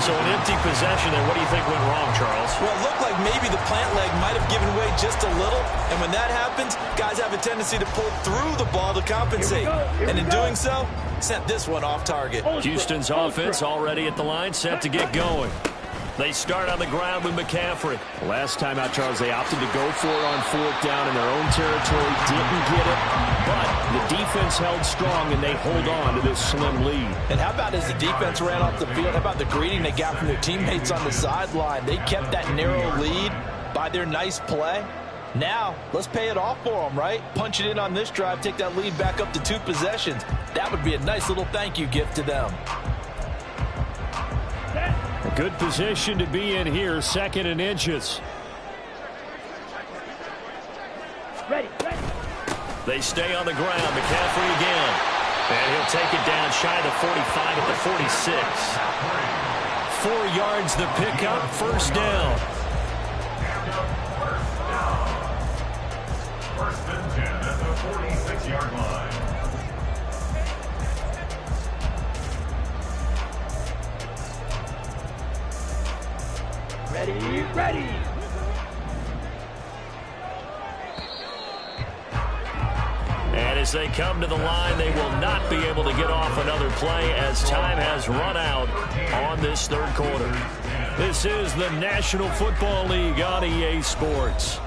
So an empty possession there. What do you think went wrong, Charles? Well, it looked like maybe the plant leg might have given way just a little. And when that happens, guys have a tendency to pull through the ball to compensate. And in doing so, sent this one off target. Houston's offense already at the line, set to get going. They start on the ground with McCaffrey. Last time out, Charles, they opted to go for it on 4th down in their own territory. Didn't get it, but the defense held strong, and they hold on to this slim lead. And how about as the defense ran off the field, how about the greeting they got from their teammates on the sideline? They kept that narrow lead by their nice play. Now, let's pay it off for them, right? Punch it in on this drive, take that lead back up to 2 possessions. That would be a nice little thank you gift to them. A good position to be in here, 2nd and inches. They stay on the ground. McCaffrey again. And he'll take it down shy of the 45 at the 46. 4 yards the pickup, first down. First and 10 at the 46-yard line. Ready. And as they come to the line, they will not be able to get off another play as time has run out on this third quarter. This is the National Football League on EA Sports.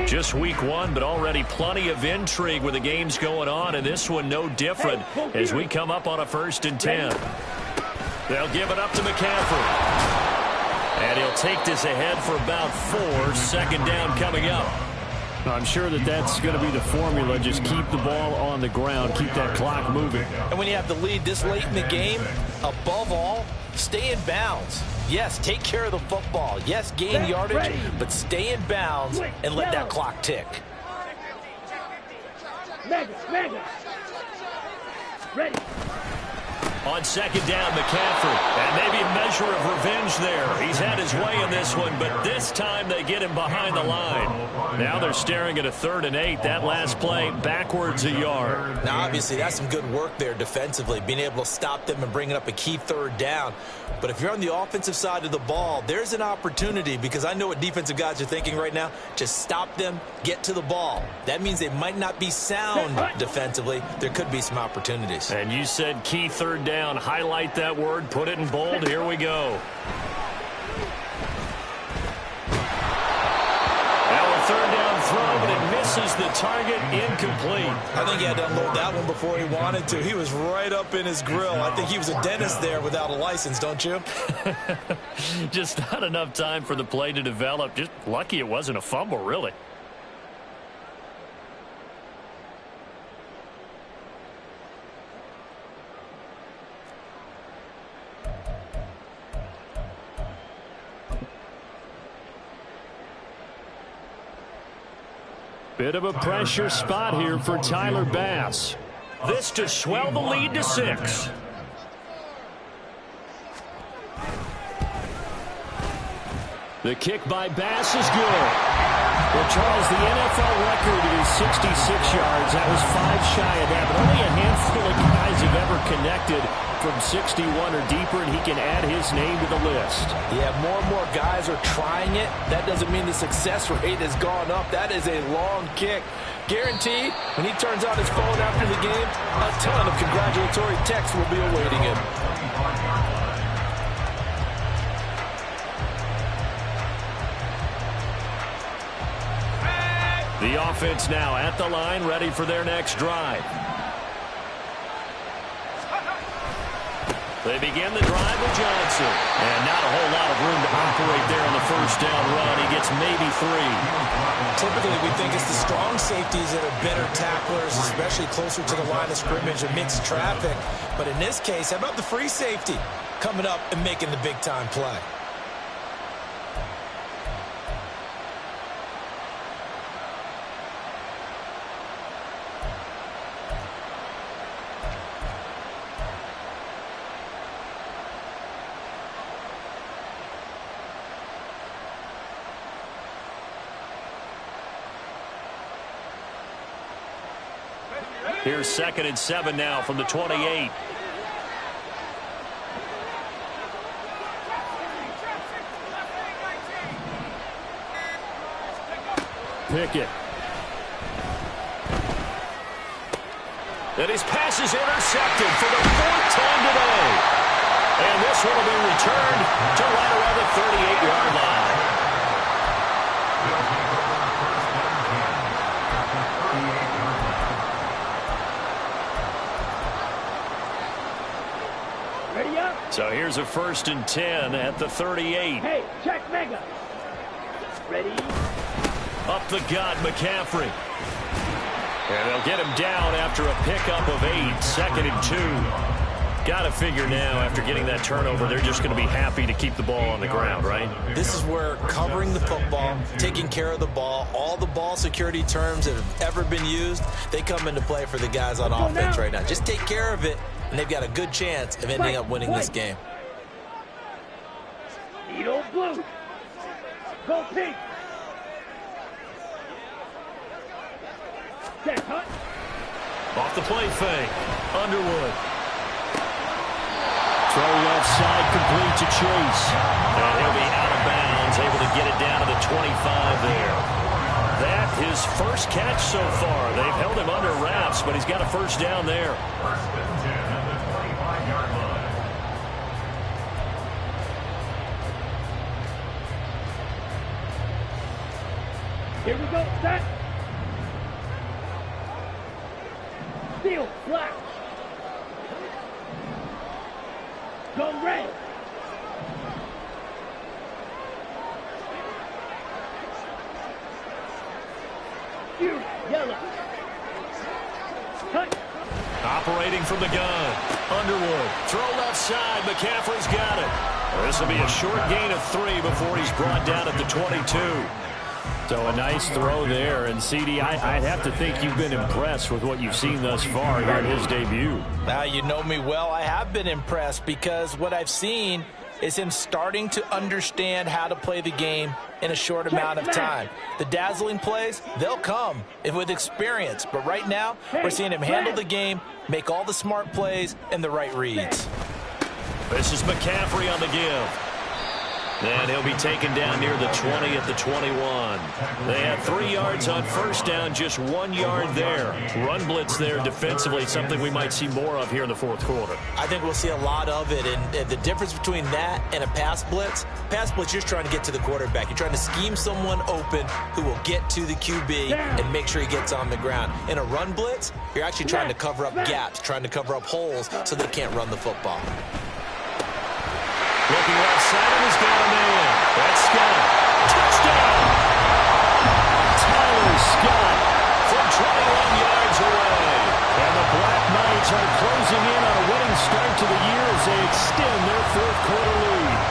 Just week 1, but already plenty of intrigue with the games going on, and this one no different as we come up on a 1st and 10. They'll give it up to McCaffrey. And he'll take this ahead for about 4. Second down coming up. I'm sure that's going to be the formula. Just keep the ball on the ground. Keep that clock moving. And when you have the lead this late in the game, above all, stay in bounds. Yes, take care of the football. Yes, gain yardage, but stay in bounds and let that clock tick. Mega. Ready. On second down, McCaffrey. And maybe a measure of revenge there. He's had his way in this one, but this time they get him behind the line. Now they're staring at a 3rd and 8. That last play, backwards a yard. Now, obviously, that's some good work there defensively, being able to stop them and bringing up a key 3rd down. But if you're on the offensive side of the ball, there's an opportunity, because I know what defensive guys are thinking right now. Just stop them, get to the ball. That means they might not be sound defensively. There could be some opportunities. And you said key 3rd down. Highlight that word, put it in bold. Here we go. Now a 3rd down throw, but it misses the target, incomplete. I think he had to unload that one before he wanted to. He was right up in his grill. I think he was a dentist there without a license, don't you? Just not enough time for the play to develop. Just lucky it wasn't a fumble, really. Bit of a pressure spot here for Tyler Bass. This to swell the lead to 6. The kick by Bass is good. Well, Charles, the NFL record is 66 yards. That was 5 shy of that, but only a handful of guys have ever connected from 61 or deeper, and he can add his name to the list. Yeah, more and more guys are trying it. That doesn't mean the success rate has gone up. That is a long kick. Guaranteed, when he turns on his phone after the game, a ton of congratulatory texts will be awaiting him. The offense now at the line, ready for their next drive. They begin the drive with Johnson. And not a whole lot of room to operate there on the 1st down run. He gets maybe 3. Typically, we think it's the strong safeties that are better tacklers, especially closer to the line of scrimmage or mixed traffic. But in this case, how about the free safety coming up and making the big-time play? Here's 2nd and 7 now from the 28. Pickett. And his pass is intercepted for the 4th time today. And this one will be returned to right around the 38-yard line. So here's a 1st and 10 at the 38. Hey, check mega. Ready? Up the gut, McCaffrey. And they'll get him down after a pickup of 8, 2nd and 2. Got to figure now, after getting that turnover, they're just going to be happy to keep the ball on the ground, right? This is where covering the football, taking care of the ball, all the ball security terms that have ever been used, they come into play for the guys on offense right now. Just take care of it, and they've got a good chance of ending up winning this game. Edo blue. Go pink. Set, hut. Off the play fake. Underwood. Throw left side, complete to Chase. And he'll be out of bounds, able to get it down to the 25 there. That his first catch so far. They've held him under wraps, but he's got a first down there. First and 10 at the 25-yard line. Here we go. Set. Steel, black. Go red. Fury, yellow. Cut. Operating from the gun. Underwood. Throw left side. McCaffrey's got it. This will be a short gain of 3 before he's brought down at the 22. So a nice throw there. And, CD, I'd have to think you've been impressed with what you've seen thus far here in his debut. Now, you know me well. I have been impressed because what I've seen is him starting to understand how to play the game in a short amount of time. The dazzling plays, they'll come with experience. But right now, we're seeing him handle the game, make all the smart plays, and the right reads. This is McCaffrey on the give. And he'll be taken down near the 20 at the 21. They had 3 yards on first down, just 1 yard there. Run blitz there defensively, something we might see more of here in the fourth quarter. I think we'll see a lot of it. And the difference between that and a pass blitz, you're just trying to get to the quarterback. You're trying to scheme someone open who will get to the QB and make sure he gets on the ground. In a run blitz, you're actually trying to cover up gaps, trying to cover up holes so they can't run the football. Looking left side, and he's got a man. That's Scott. Touchdown! Tyler Scott from 21 yards away. And the Black Knights are closing in on a winning start to the year as they extend their fourth quarter lead.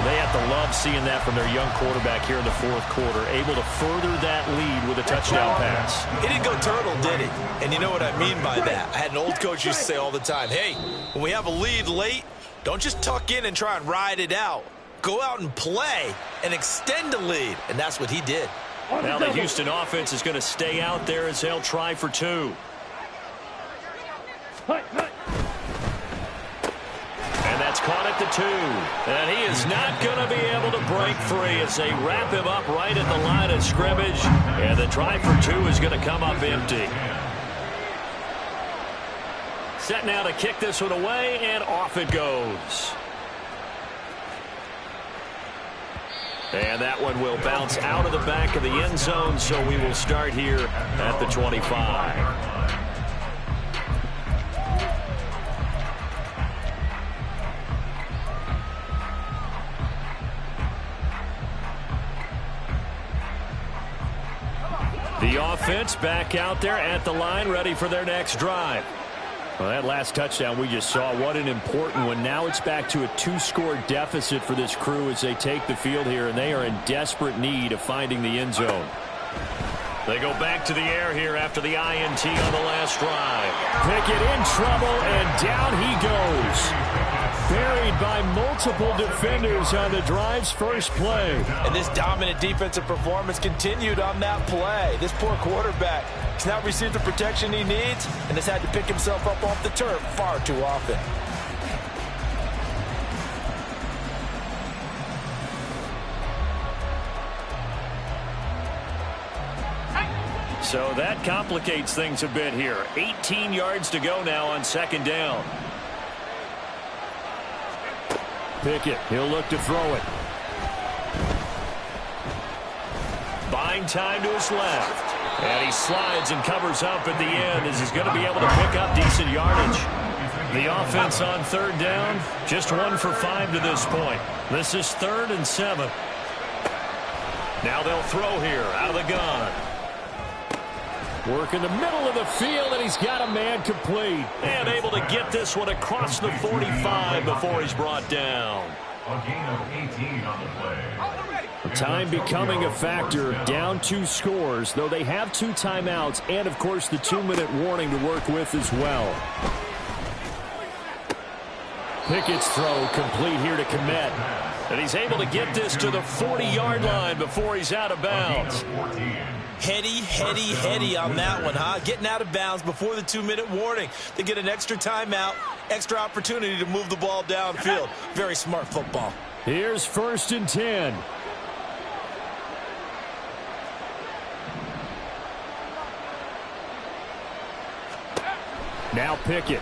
They have to love seeing that from their young quarterback here in the fourth quarter, able to further that lead with a touchdown pass. He didn't go turtle, did he? And you know what I mean by that. I had an old coach used to say all the time, hey, when we have a lead late, don't just tuck in and try and ride it out. Go out and play and extend the lead. And that's what he did. Now the Houston offense is going to stay out there as they'll try for 2. And that's caught at the 2. And he is not going to be able to break free as they wrap him up right at the line of scrimmage. And the try for 2 is going to come up empty. Set now to kick this one away, and off it goes. And that one will bounce out of the back of the end zone, so we will start here at the 25. The offense back out there at the line, ready for their next drive. Well, that last touchdown we just saw, what an important one. Now it's back to a 2-score deficit for this crew as they take the field here, and they are in desperate need of finding the end zone. They go back to the air here after the INT on the last drive. Pickett in trouble, and down he goes. Buried by multiple defenders on the drive's first play. And this dominant defensive performance continued on that play. This poor quarterback has not received the protection he needs and has had to pick himself up off the turf far too often. So that complicates things a bit here. 18 yards to go now on second down. Pickett, he'll look to throw it. Buying time to his left. And he slides and covers up at the end as he's going to be able to pick up decent yardage. The offense on third down, just 1 for 5 to this point. This is 3rd and 7. Now they'll throw here out of the gun. Work in the middle of the field, and he's got a man complete. And able to get this one across the 45 before he's brought down. A gain of 18 on the play. Time becoming a factor. Down 2 scores, though they have 2 timeouts and, of course, the 2-minute warning to work with as well. Pickett's throw complete here to Komet. And he's able to get this to the 40-yard line before he's out of bounds. Heady on that one, huh? Getting out of bounds before the 2-minute warning. They get an extra timeout, extra opportunity to move the ball downfield. Very smart football. Here's 1st and 10. Now Pickett.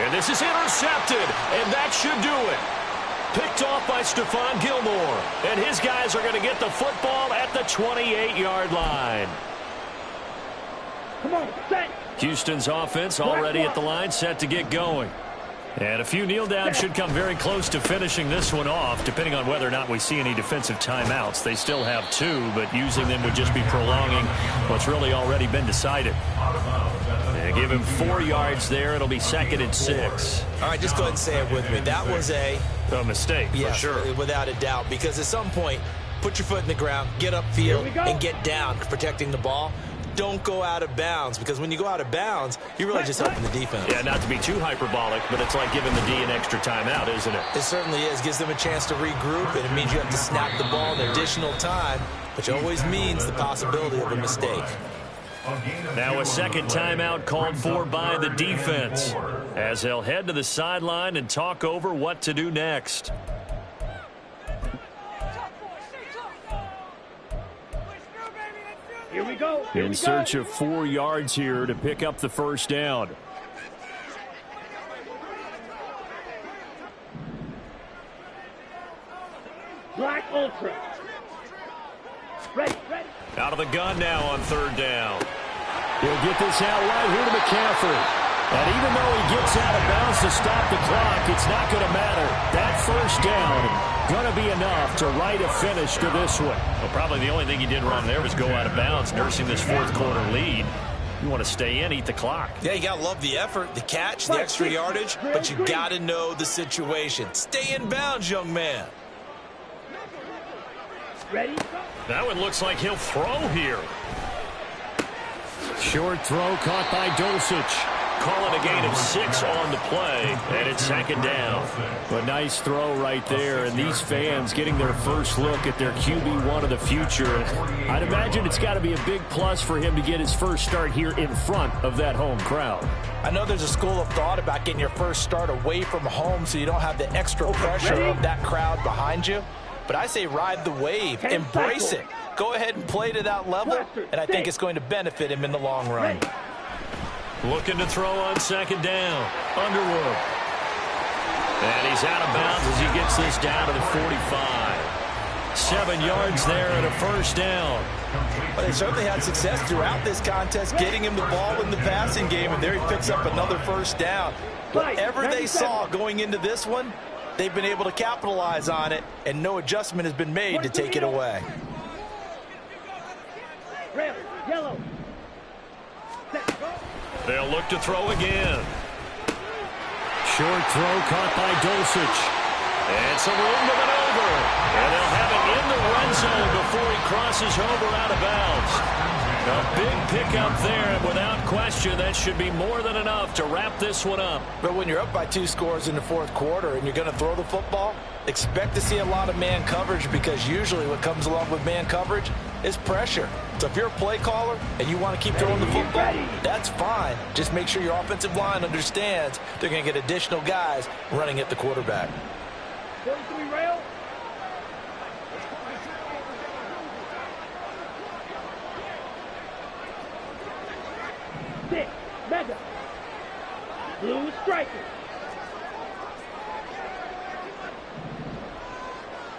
And this is intercepted, and that should do it. Picked off by Stephon Gilmore. And his guys are going to get the football at the 28-yard line. Come on, set. Houston's offense already at the line, set to get going. And a few kneel downs should come very close to finishing this one off, depending on whether or not we see any defensive timeouts. They still have 2, but using them would just be prolonging what's really already been decided. And give him 4 yards there. It'll be 2nd and 6. All right, just go ahead and say it with me. That was a mistake, for sure. Without a doubt, because at some point, put your foot in the ground, get upfield, and get down, protecting the ball. Don't go out of bounds, because when you go out of bounds, you're really just helping the defense. Yeah, not to be too hyperbolic, but it's like giving the D an extra timeout, isn't it? It certainly is. Gives them a chance to regroup, and it means you have to snap the ball in additional time, which always means the possibility of a mistake. Now a 2nd timeout called for by the defense, as they'll head to the sideline and talk over what to do next. Here we go. In search of 4 yards here to pick up the 1st down. Black Ultra. Ready. Out of the gun now on 3rd down. He'll get this out right here to McCaffrey. And even though he gets out of bounds to stop the clock, it's not going to matter. That 1st down going to be enough to write a finish to this one. Well, probably the only thing he did wrong there was go out of bounds, nursing this 4th quarter lead. You want to stay in, eat the clock. Yeah, you got to love the effort, the catch, the extra yardage, but you got to know the situation. Stay in bounds, young man. Ready? That one looks like he'll throw here. Short throw caught by Dulcich. Call it a gain of 6 on the play, and it's 2nd down. A nice throw right there, and these fans getting their first look at their QB1 of the future. I'd imagine it's got to be a big plus for him to get his first start here in front of that home crowd. I know there's a school of thought about getting your first start away from home so you don't have the extra pressure of that crowd behind you. But I say ride the wave, embrace it. Go ahead and play to that level, and I think it's going to benefit him in the long run. Looking to throw on 2nd down. Underwood. And he's out of bounds as he gets this down to the 45. 7 yards there and a 1st down. Well, they certainly had success throughout this contest, getting him the ball in the passing game, and there he picks up another 1st down. Whatever they saw going into this one, they've been able to capitalize on it, and no adjustment has been made to take it away. Red, yellow. They'll look to throw again. Short throw caught by Dulcich. And some room to maneuver. And they'll have it in the red zone before he crosses over out of bounds. A big pickup there, and without question, that should be more than enough to wrap this one up. But when you're up by 2 scores in the 4th quarter and you're going to throw the football, expect to see a lot of man coverage, because usually what comes along with man coverage is pressure. So if you're a play caller and you want to keep throwing the football, that's fine. Just make sure your offensive line understands they're going to get additional guys running at the quarterback. 43 rail. Six, mega. Blue striker.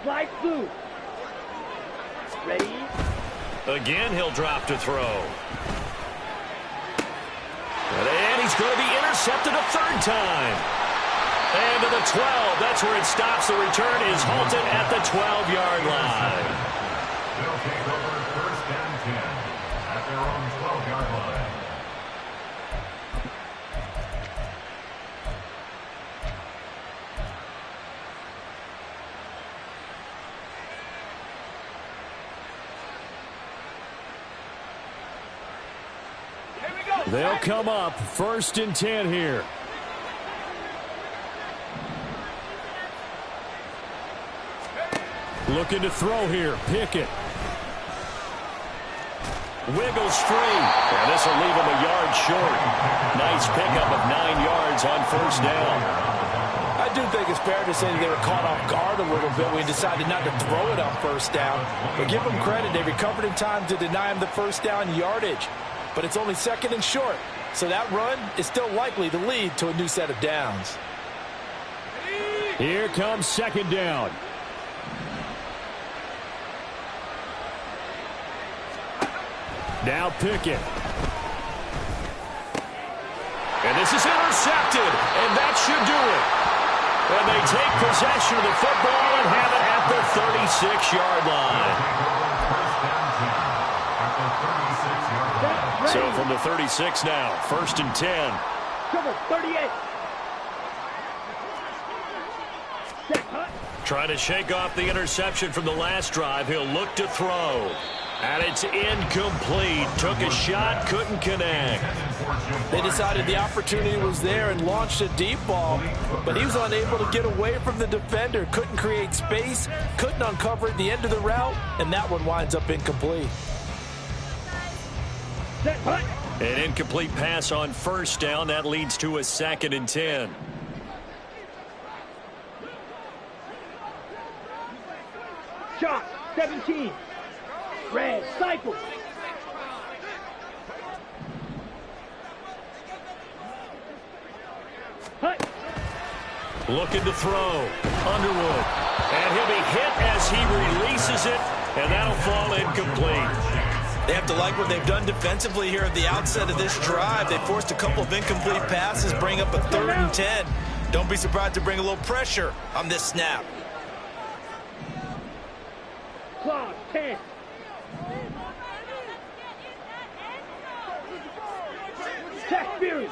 Light blue. Ready? Again, he'll drop to throw. And he's going to be intercepted a 3rd time. And to the 12. That's where it stops. The return is halted at the 12-yard line. They'll take over first and 10 at their own 12-yard line. They'll come up first and 10 here. Looking to throw here. Pickett. Wiggles free. And this will leave him a yard short. Nice pickup of 9 yards on first down. I do think it's fair to say they were caught off guard a little bit when he decided not to throw it on first down. But give them credit. They recovered in time to deny him the first down yardage. But it's only second and short. So that run is still likely to lead to a new set of downs. Here comes second down. Now Pickett. And this is intercepted, and that should do it. And they take possession of the football and have it at the 36-yard line. So from the 36 now, first and 10. Cover 38. Trying to shake off the interception from the last drive. He'll look to throw. And it's incomplete. Took a shot, couldn't connect. They decided the opportunity was there and launched a deep ball, but he was unable to get away from the defender. Couldn't create space, couldn't uncover at the end of the route, and that one winds up incomplete. An incomplete pass on first down. That leads to a second and 10. Shot 17. Red cycle. Hut. Looking to throw. Underwood. And he'll be hit as he releases it, and that'll fall incomplete. They have to like what they've done defensively here at the outset of this drive. They forced a couple of incomplete passes, bring up a 3rd and 10. Don't be surprised to bring a little pressure on this snap. Clock 10. Check Fury.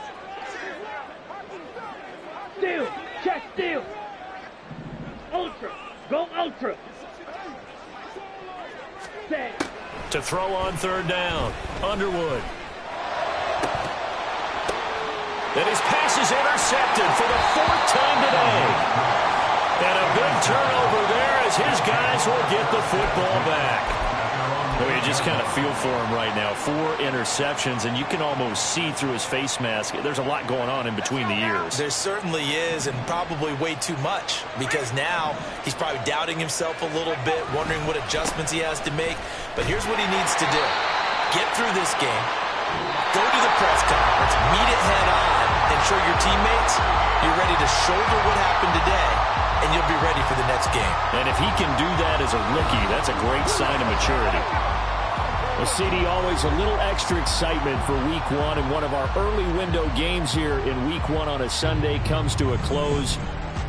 Steal. Check steal. Ultra. Go ultra. Set. To throw on third down. Underwood. And his pass is intercepted for the 4th time today. And a big turnover there as his guys will get the football back. Well, you just kind of feel for him right now. 4 interceptions, and you can almost see through his face mask. There's a lot going on in between the ears. There certainly is, and probably way too much, because now he's probably doubting himself a little bit, wondering what adjustments he has to make. But here's what he needs to do. Get through this game, go to the press conference, meet it head on, and show your teammates you're ready to shoulder what happened today, and you'll be ready for the next game. And if he can do that as a rookie, that's a great sign of maturity. Well, CD, always a little extra excitement for Week 1, and one of our early window games here in Week 1 on a Sunday comes to a close.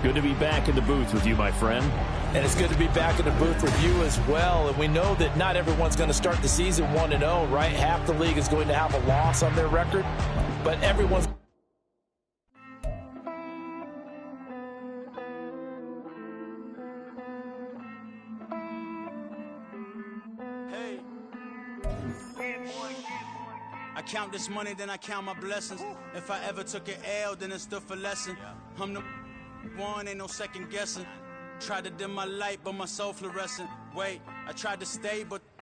Good to be back in the booth with you, my friend. And it's good to be back in the booth with you as well. And we know that not everyone's going to start the season 1-0, right? Half the league is going to have a loss on their record, but everyone's... I count this money, then I count my blessings. If I ever took an L, then it stood for lesson. I'm the one, ain't no second guessing. Tried to dim my light, but my soul fluorescent. Wait, I tried to stay, but